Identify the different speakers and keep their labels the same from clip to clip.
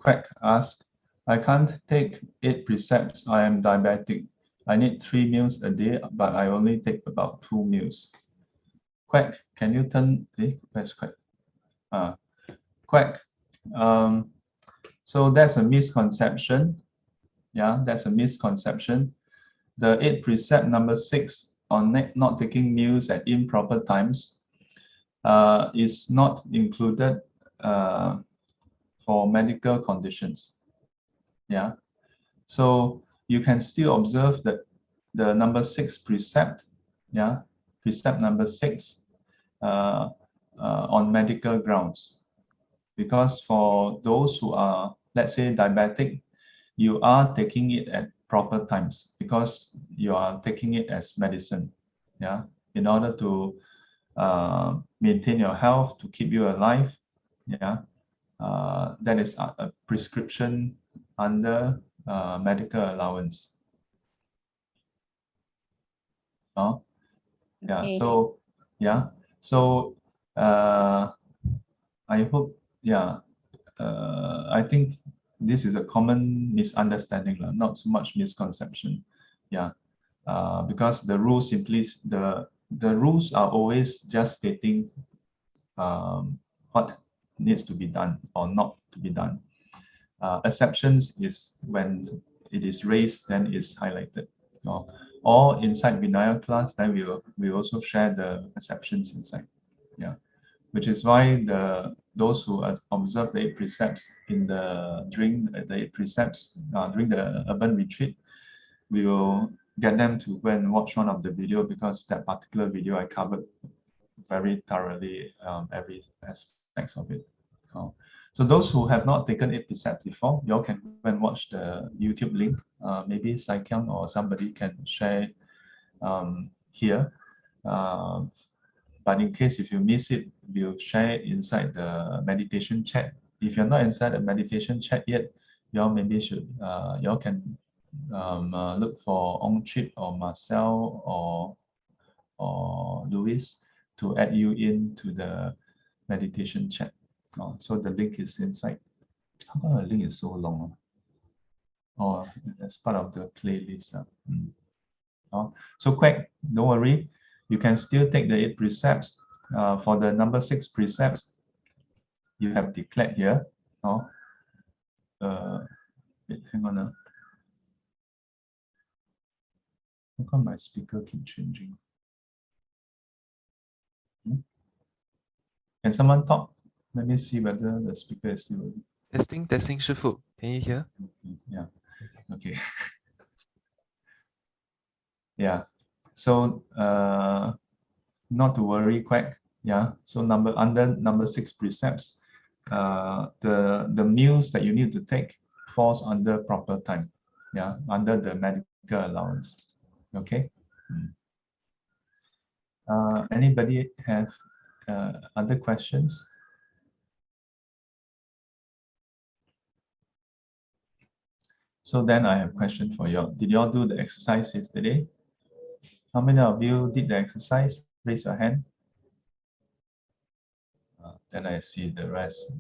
Speaker 1: Quack asks, I can't take 8 precepts. I am diabetic. I need 3 meals a day, but I only take about 2 meals. Quack, can you turn? Where's Quack? Quack. So that's a misconception. Yeah, that's a misconception. The 8 precept number 6 on not taking meals at improper times is not included for medical conditions. Yeah, so you can still observe that the number 6 precept, yeah, precept number 6 on medical grounds, because for those who are, let's say, diabetic, you are taking it at proper times because you are taking it as medicine, yeah, in order to maintain your health, to keep you alive, yeah. That is a prescription under medical allowance. Yeah.
Speaker 2: Okay.
Speaker 1: So yeah. So I hope. Yeah. I think this is a common misunderstanding, not so much misconception. Yeah. Because the rules simply the rules are always just stating what needs to be done or not to be done. Exceptions is when it is raised, then it's highlighted. Or inside Vinaya class, then we also share the exceptions inside. Yeah, which is why those who observe the 8 precepts during the 8 precepts during the urban retreat, we will get them to go and watch one of the video, because that particular video I covered very thoroughly every aspects of it. So those who have not taken 8 precepts before, you all can go and watch the YouTube link. Maybe Sai Kyung or somebody can share here. But in case if you miss it, we'll share it inside the meditation chat. If you're not inside the meditation chat yet, you all maybe should, you all can look for Ong Chip or Marcel or Louis to add you into the meditation chat. So the link is inside. How come the link is so long? Or as part of the playlist. So Quack, don't worry. You can still take the 8 precepts. For the number 6 precepts, you have declared here. Wait, hang on. How come my speaker keep changing? Can someone talk? Let me see whether the speaker is still.
Speaker 3: Testing, Shifu. Can you hear?
Speaker 1: Yeah. Okay. Yeah. So not to worry, Quack. Yeah. So under number 6 precepts, the meals that you need to take falls under proper time. Yeah, under the medical allowance. Okay. Anybody have other questions? So then I have a question for you all. Did you all do the exercise yesterday? How many of you did the exercise? Raise your hand. Then I see the rest.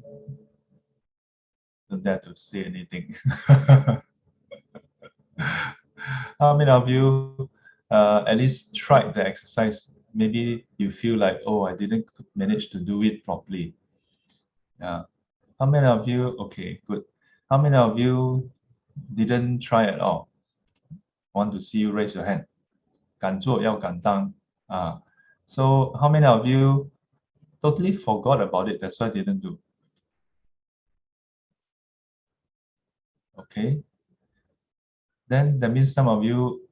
Speaker 1: Don't dare to say anything. How many of you at least tried the exercise? Maybe you feel like, oh, I didn't manage to do it properly. Yeah. How many of you? Okay, good. How many of you didn't try at all? Want to see you raise your hand. 敢做要敢当. So how many of you totally forgot about it? That's why didn't do. Okay. Then that means some of you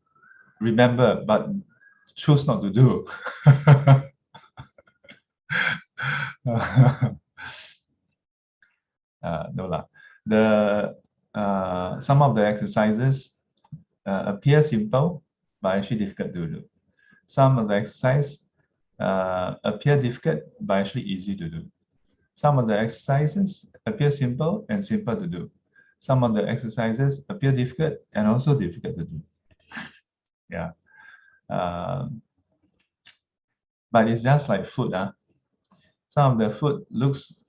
Speaker 1: remember but choose not to do. No lah. Some of the exercises appear simple but actually difficult to do. Some of the exercises appear difficult but actually easy to do. Some of the exercises appear simple and simple to do. Some of the exercises appear difficult and also difficult to do. Yeah. But it's just like food. Some of the food looks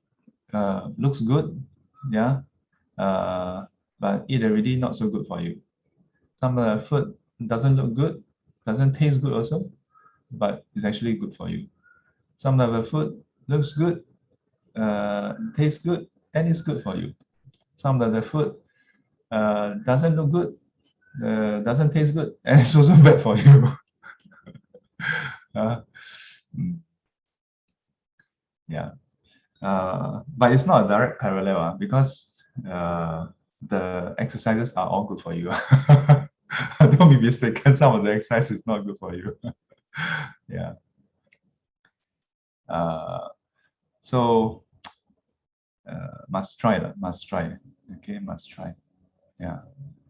Speaker 1: good. Yeah. but it already not so good for you. Some food doesn't look good, doesn't taste good also, but it's actually good for you. Some of the food looks good, tastes good, and it's good for you. Some of the food doesn't look good, doesn't taste good, and it's also bad for you. uh, mm, yeah, but it's not a direct parallel because the exercises are all good for you. Don't be mistaken, some of the exercise is not good for you. Yeah. So must try, must try. Okay, must try. Yeah.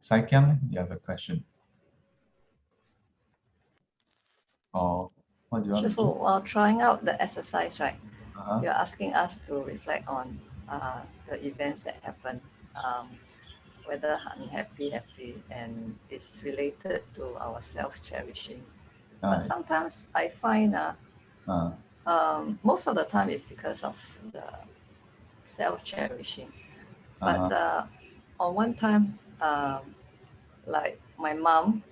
Speaker 1: Saikyam, you have a question? Or what do you want to do?
Speaker 2: While trying out the exercise, right,
Speaker 1: Uh-huh.
Speaker 2: you're asking us to reflect on the events that happen, whether unhappy, happy, and it's related to our self-cherishing. But sometimes I find most of the time it's because of the self-cherishing. But on one time, like my mom,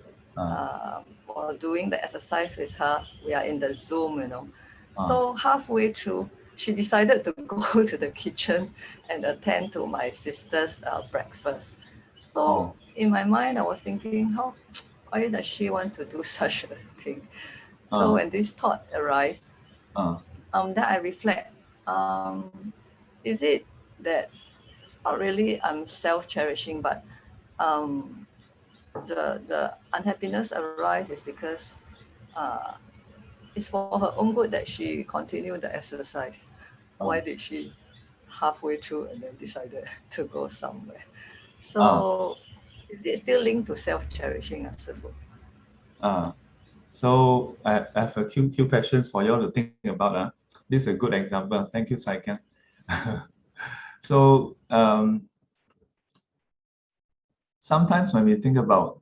Speaker 2: while doing the exercise with her, we are in the Zoom, So halfway through, she decided to go to the kitchen and attend to my sister's breakfast. So in my mind, I was thinking, why does she want to do such a thing? So when this thought arises, then I reflect, is it that not really I'm self-cherishing, but the unhappiness arises is because it's for her own good that she continued the exercise. Why did she halfway through and then decided to go somewhere? So it's still linked to self-cherishing, Sifu.
Speaker 1: So I have a few questions for you all to think about. This is a good example. Thank you, Saiken. So sometimes when we think about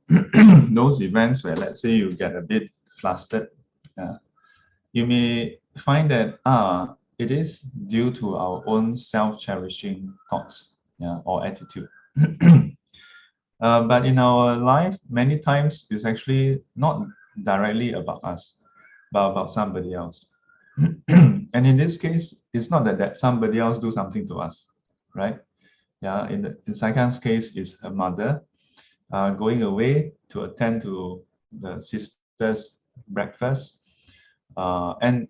Speaker 1: those events where, let's say, you get a bit flustered, you may find that it is due to our own self-cherishing thoughts, or attitude. But in our life, many times it's actually not directly about us, but about somebody else. And in this case, it's not that somebody else do something to us, right? Yeah, in Saikan's case, it's her mother going away to attend to the sister's breakfast, and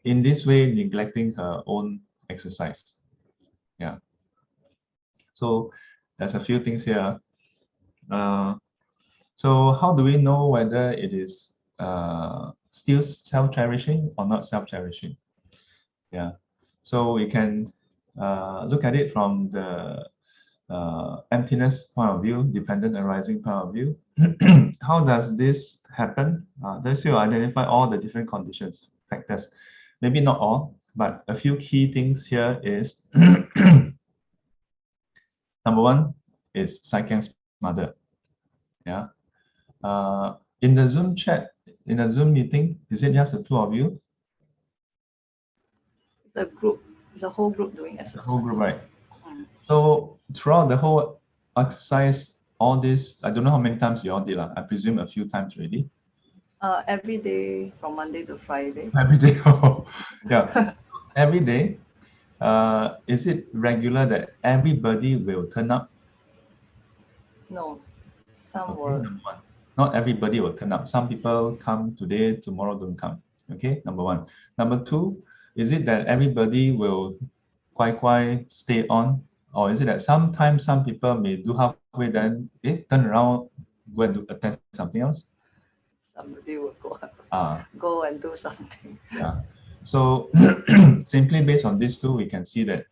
Speaker 1: in this way neglecting her own exercise. Yeah. So there's a few things here. So how do we know whether it is still self-cherishing or not self-cherishing? Yeah. So we can look at it from the emptiness point of view, dependent arising point of view. How does this happen? Does you identify all the different conditions, factors? Maybe not all, but a few key things here is number one is Saikang's mother. Yeah. In the Zoom chat, in the Zoom meeting, is it just the two of you?
Speaker 2: It's a group. It's a whole group doing exercise.
Speaker 1: The whole group, right? So throughout the whole exercise, all this, I don't know how many times you all did. I presume a few times already.
Speaker 2: Every day from Monday to Friday.
Speaker 1: Every day. Yeah. Every day. Is it regular that everybody will turn up?
Speaker 2: No. Some
Speaker 1: Okay,
Speaker 2: will.
Speaker 1: number one. Not everybody will turn up. Some people come today, tomorrow don't come. Okay, number one. Number two, is it that everybody will quite stay on? Or is it that sometimes some people may do halfway, then turn around, go and attend something else?
Speaker 2: Somebody will
Speaker 1: Ah,
Speaker 2: go and do something.
Speaker 1: yeah. So simply based on these two, we can see that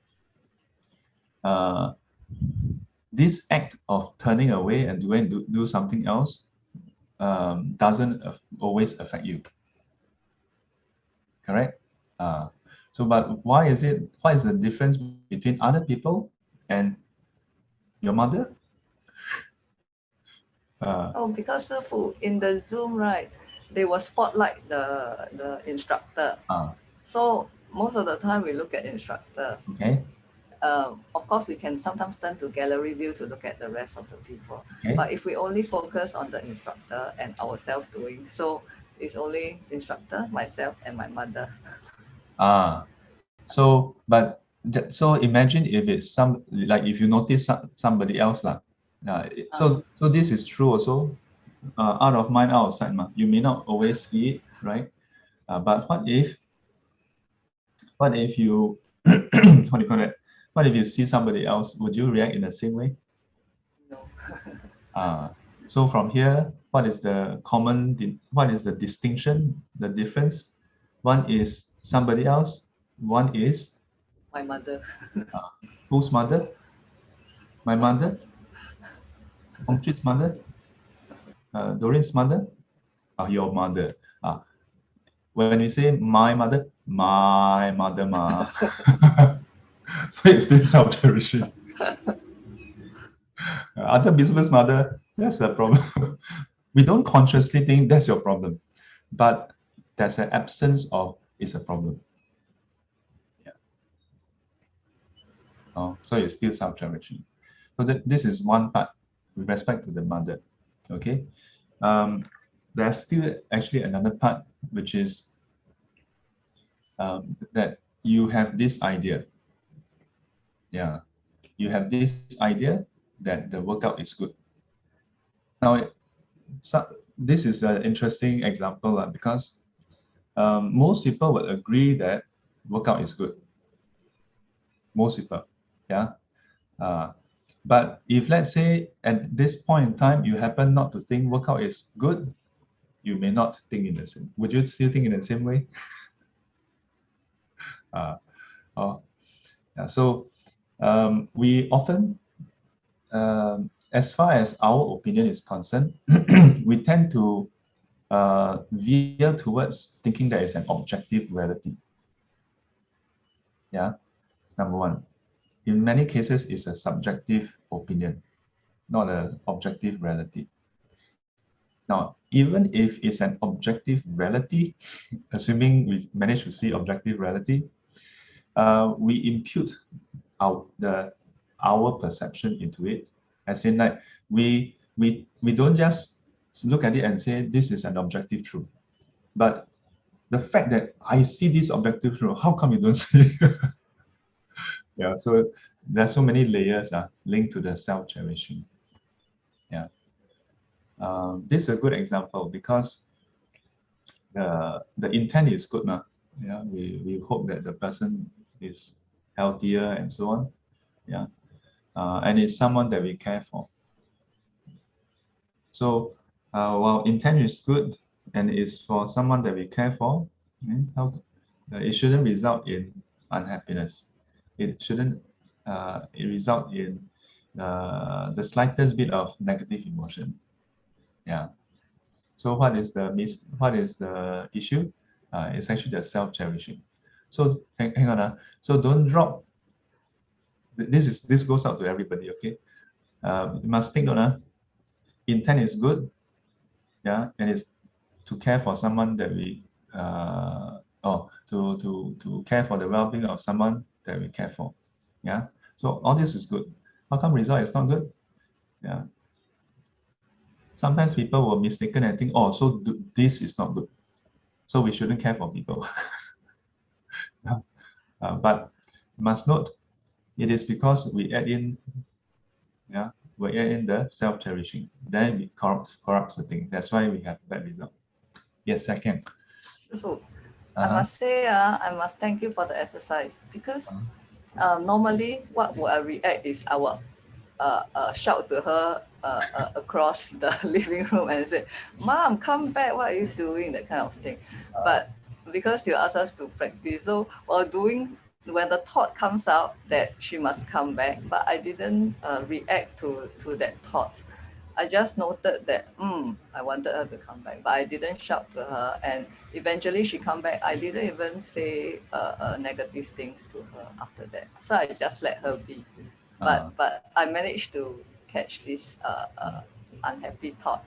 Speaker 1: this act of turning away and do something else doesn't always affect you. Correct? But why is it? What is the difference between other people and your mother?
Speaker 2: Because in the Zoom, right, they will spotlight the instructor. So most of the time we look at instructor.
Speaker 1: Okay.
Speaker 2: of course, we can sometimes turn to gallery view to look at the rest of the people.
Speaker 1: Okay.
Speaker 2: But if we only focus on the instructor and ourselves doing, so it's only instructor, myself, and my mother.
Speaker 1: So so imagine if it's like if you notice somebody else lah. So this is true also. Out of mind, out of sight. You may not always see it, right? But what if you what do you call it? What if you see somebody else? Would you react in the same way?
Speaker 2: No.
Speaker 1: So from here, what is the distinction, the difference? One is somebody else. One is
Speaker 2: my mother.
Speaker 1: Whose mother? My mother? Ongchit's mother? Doreen's mother? Your mother. When you say my mother ma. So it's still self-cherishing. Other business mother, that's the problem. We don't consciously think that's your problem, but there's an absence of it's a problem. So it's still self-cherishing. So this is one part with respect to the mother. Okay. There's still actually another part, which is that you have this idea. Yeah, you have this idea that the workout is good. Now, this is an interesting example because most people would agree that workout is good. Most people, yeah. But if let's say at this point in time you happen not to think workout is good, you may not think in the same. Would you still think in the same way? So we often, as far as our opinion is concerned, we tend to veer towards thinking that it's an objective reality. Yeah, number one. In many cases, it's a subjective opinion, not an objective reality. Now, even if it's an objective reality, assuming we manage to see objective reality, we impute our perception into it. As in, like we don't just look at it and say this is an objective truth, but the fact that I see this objective truth, how come you don't see it? Yeah, so there's so many layers linked to the self-cherishing. Yeah, this is a good example because the intent is good, yeah. We hope that the person is healthier and so on. Yeah, and it's someone that we care for. So while intent is good and is for someone that we care for, it shouldn't result in unhappiness. It shouldn't result in the slightest bit of negative emotion. Yeah. So what is the issue? It's actually the self-cherishing. So hang on. So don't drop. This goes out to everybody. Okay. You must think on intent is good. Yeah, and it's to care for someone that we to care for the well-being of someone that we care for. Yeah. So all this is good. How come result is not good? Yeah. Sometimes people will mistaken and think, oh, so this is not good. So we shouldn't care for people. But must note, it is because we add in, we add in the self-cherishing. Then it corrupts the thing. That's why we have bad result. Yes, second.
Speaker 2: So I must say, I must thank you for the exercise because normally what would I react is I will shout to her across the living room and say, "Mom, come back! What are you doing?" That kind of thing. But because you asked us to practice, so while doing, when the thought comes out that she must come back, but I didn't react to that thought. I just noted that I wanted her to come back, but I didn't shout to her. And eventually she come back. I didn't even say negative things to her after that. So I just let her be. But I managed to catch this unhappy thought.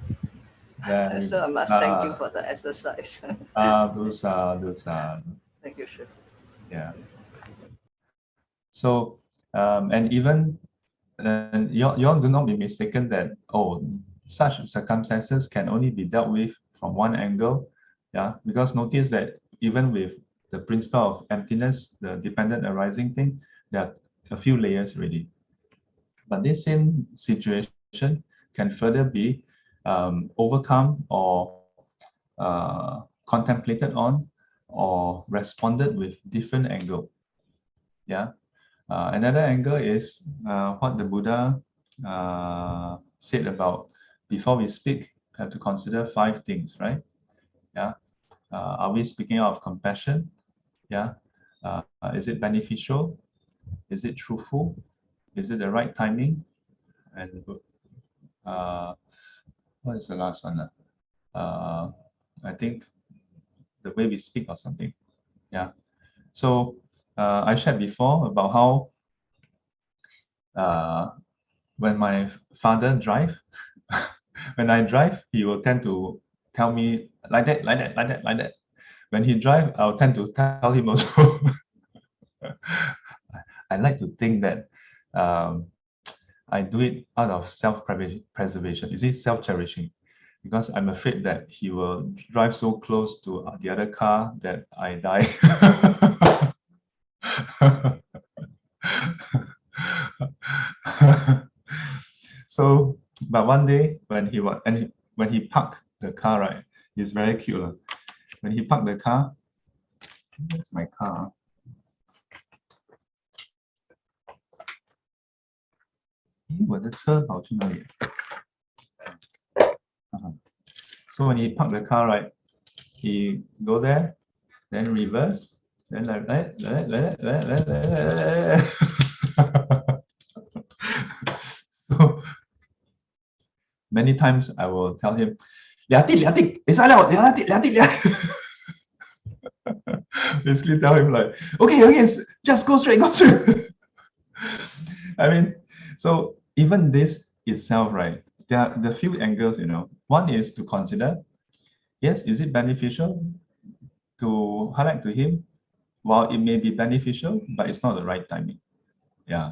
Speaker 2: So I must thank you for the exercise.
Speaker 1: Those are.
Speaker 2: Thank you, Chef.
Speaker 1: Yeah. So And even you all do not be mistaken that, oh, such circumstances can only be dealt with from one angle. Yeah, because notice that even with the principle of emptiness, the dependent arising thing, there are a few layers already. But this same situation can further be overcome or contemplated on or responded with different angle. Yeah. Another angle is what the Buddha said about before we speak, have to consider 5 things, right? Yeah. Are we speaking out of compassion? Yeah. Is it beneficial? Is it truthful? Is it the right timing? And what is the last one? I think the way we speak or something. Yeah. So I shared before about how when my father drive, when I drive, he will tend to tell me like that, like that, like that, like that. When he drive, I'll tend to tell him also. I like to think that I do it out of self-preservation. You see, self-cherishing, because I'm afraid that he will drive so close to the other car that I die. So, but one day when when he parked the car, right, he's very cute. When he parked the car, that's my car. So when he parked the car, right, he go there, then reverse, then like that. So many times I will tell him, basically tell him like, okay, just go straight, go straight. I mean, so even this itself, right? There are the few angles, One is to consider, yes, is it beneficial to highlight to him? While it may be beneficial, but it's not the right timing. Yeah.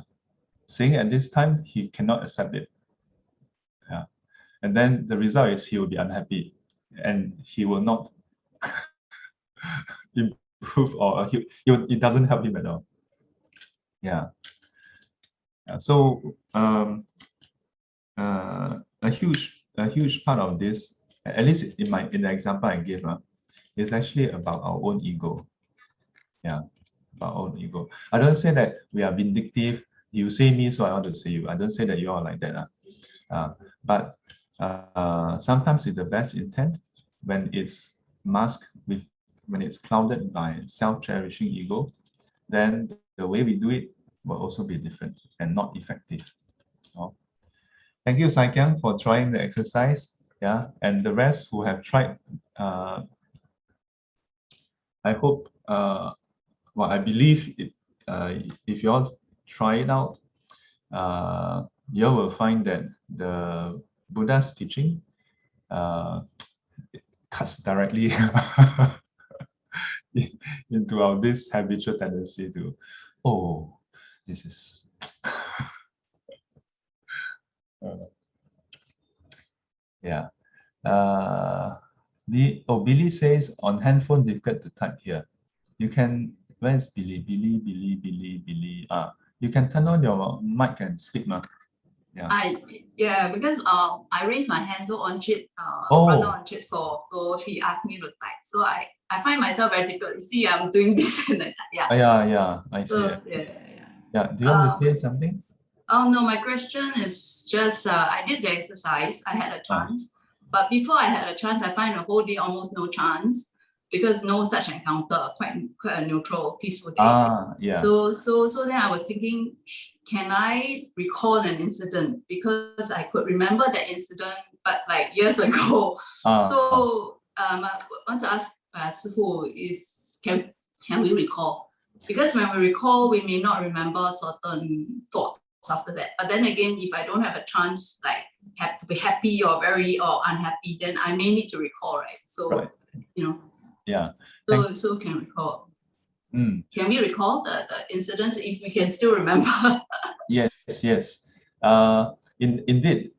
Speaker 1: Saying at this time, he cannot accept it. Yeah. And then the result is he will be unhappy and he will not improve or it doesn't help him at all. Yeah. So a huge part of this, at least in the example I gave, is actually about our own ego. Yeah, about our own ego. I don't say that we are vindictive. You say me, so I want to say you. I don't say that you are like that. But sometimes with the best intent, when it's masked when it's clouded by self-cherishing ego, then the way we do it will also be different and not effective. Thank you, Saikyang, for trying the exercise. Yeah, and the rest who have tried, I hope, I believe if you all try it out, you will find that the Buddha's teaching cuts directly into our this habitual tendency to, oh, this is yeah. Billy says on handphone difficult to type here. You can, where's Billy? Billy. You can turn on your mic and speak now.
Speaker 4: Yeah. Because I raised my hand, so Onchit, brother Onchit saw, so he asked me to type. So I find myself very difficult. You see, I'm doing this and that. Yeah.
Speaker 1: Yeah, I see.
Speaker 4: So,
Speaker 1: yeah. Do you want to say something?
Speaker 4: Oh no, my question is just I did the exercise. I had a chance, but before I had a chance, I find the whole day almost no chance because no such encounter. Quite a neutral, peaceful day.
Speaker 1: Yeah.
Speaker 4: So then I was thinking, can I recall an incident, because I could remember that incident, but like years ago. So I want to ask Sifu, can we recall? Because when we recall, we may not remember certain thoughts after that. But then again, if I don't have a chance, like have to be happy or unhappy, then I may need to recall, right? So
Speaker 1: right.
Speaker 4: Yeah. So can recall. Can we recall the incidents if we can still remember?
Speaker 1: Yes. Indeed.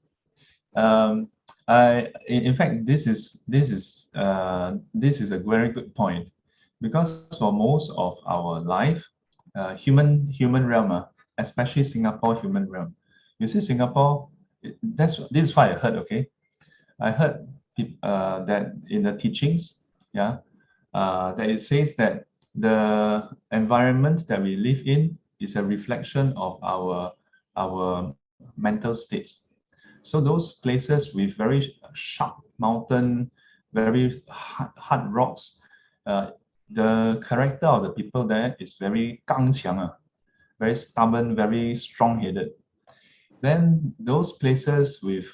Speaker 1: In fact, this is a very good point, because for most of our life, human realm, especially Singapore human realm, you see Singapore. This is what I heard. Okay, I heard that in the teachings, that it says that the environment that we live in is a reflection of our mental states. So those places with very sharp mountain, very hard rocks, the character of the people there is very 刚强, very stubborn, very strong-headed. Then those places with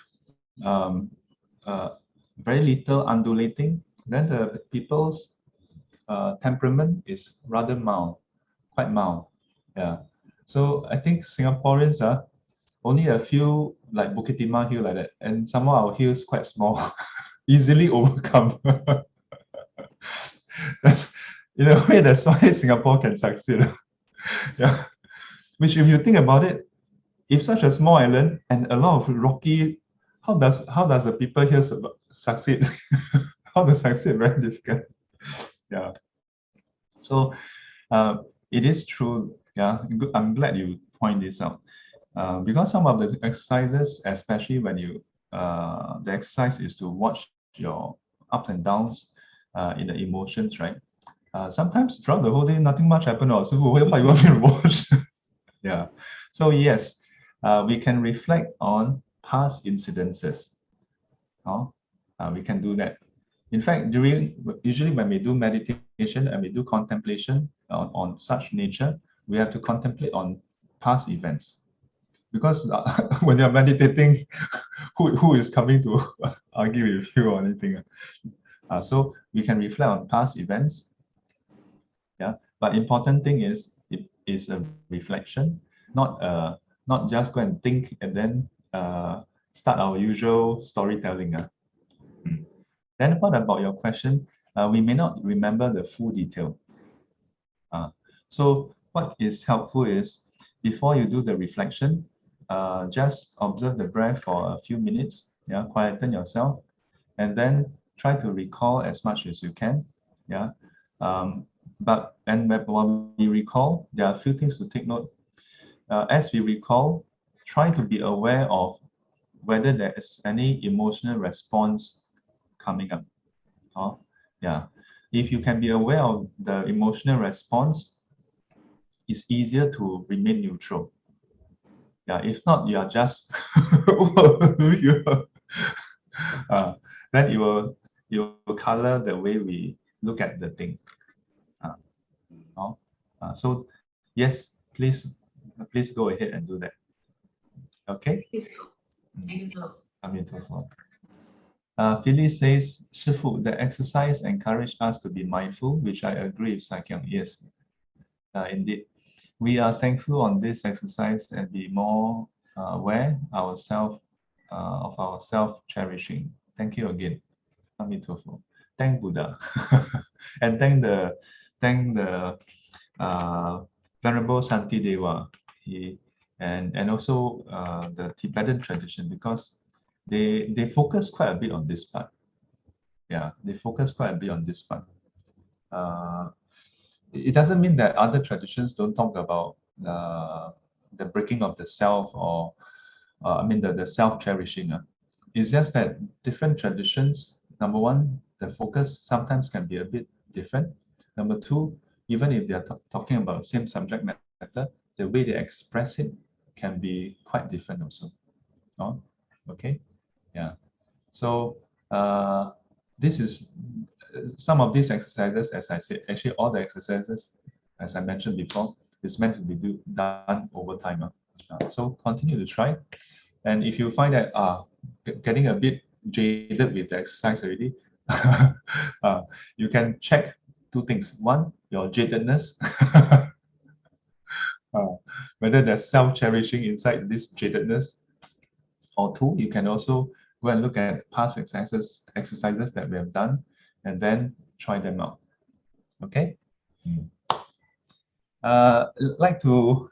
Speaker 1: very little undulating, then the people's temperament is rather mild, quite mild. Yeah. So I think Singaporeans are only a few, like Bukit Timah Hill like that, and some of our hills quite small, easily overcome. In a way, that's why Singapore can succeed. Yeah. Which, if you think about it, if such a small island and a lot of rocky, how does the people here succeed? How to succeed? Very difficult. Yeah. So it is true. Yeah, I'm glad you point this out. Because some of the exercises, especially when you the exercise is to watch your ups and downs in the emotions, right? Sometimes throughout the whole day, nothing much happened. So what you want me to watch? Yeah. So yes, we can reflect on past incidences. We can do that. In fact, usually when we do meditation and we do contemplation on such nature, we have to contemplate on past events. Because when you're meditating, who is coming to argue with you or anything? So we can reflect on past events. Yeah, but important thing is it is a reflection, not just go and think and then start our usual storytelling. Then what about your question? We may not remember the full detail. So what is helpful is, before you do the reflection, just observe the breath for a few minutes, quieten yourself, and then try to recall as much as you can. But when we recall, there are a few things to take note. As we recall, try to be aware of whether there is any emotional response coming up. If you can be aware of the emotional response, it's easier to remain neutral. If not, you are just then it will color the way we look at the thing. So yes, please go ahead and do that. Okay.
Speaker 4: Please go. Thank you, sir.
Speaker 1: Phyllis says, Shifu, the exercise encouraged us to be mindful, which I agree with Sakyong. Yes, indeed. We are thankful on this exercise and be more aware of our self-cherishing. Thank you again. Amitofo. Thank Buddha. And thank the Venerable Shantideva, and also the Tibetan tradition, because they focus quite a bit on this part. They focus quite a bit on this part. It doesn't mean that other traditions don't talk about the breaking of the self, or the self-cherishing. It's just that different traditions, number one, the focus sometimes can be a bit different. Number two, even if they're talking about same subject matter, the way they express it can be quite different also. Okay. So this is some of these exercises, as I said, actually all the exercises, as I mentioned before, is meant to be done over time. So continue to try. And if you find that getting a bit jaded with the exercise already, you can check two things. One, your jadedness, whether there's self-cherishing inside this jadedness. Or two, you can also go and look at past exercises that we have done, and then try them out. Okay. like to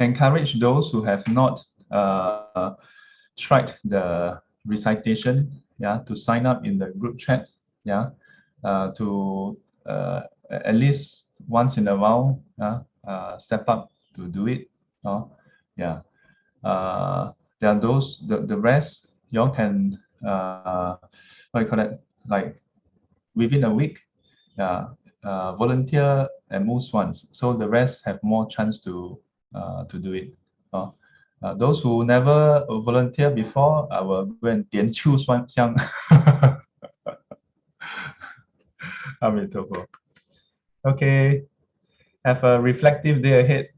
Speaker 1: encourage those who have not tried the recitation, yeah, to sign up in the group chat, yeah, to at least once in a while, step up to do it. Yeah. There are those, the rest, y'all can, what you call that, like within a week, volunteer at most once. So the rest have more chance to do it. Those who never volunteer before, I will go and 点秋酸香. Okay, have a reflective day ahead.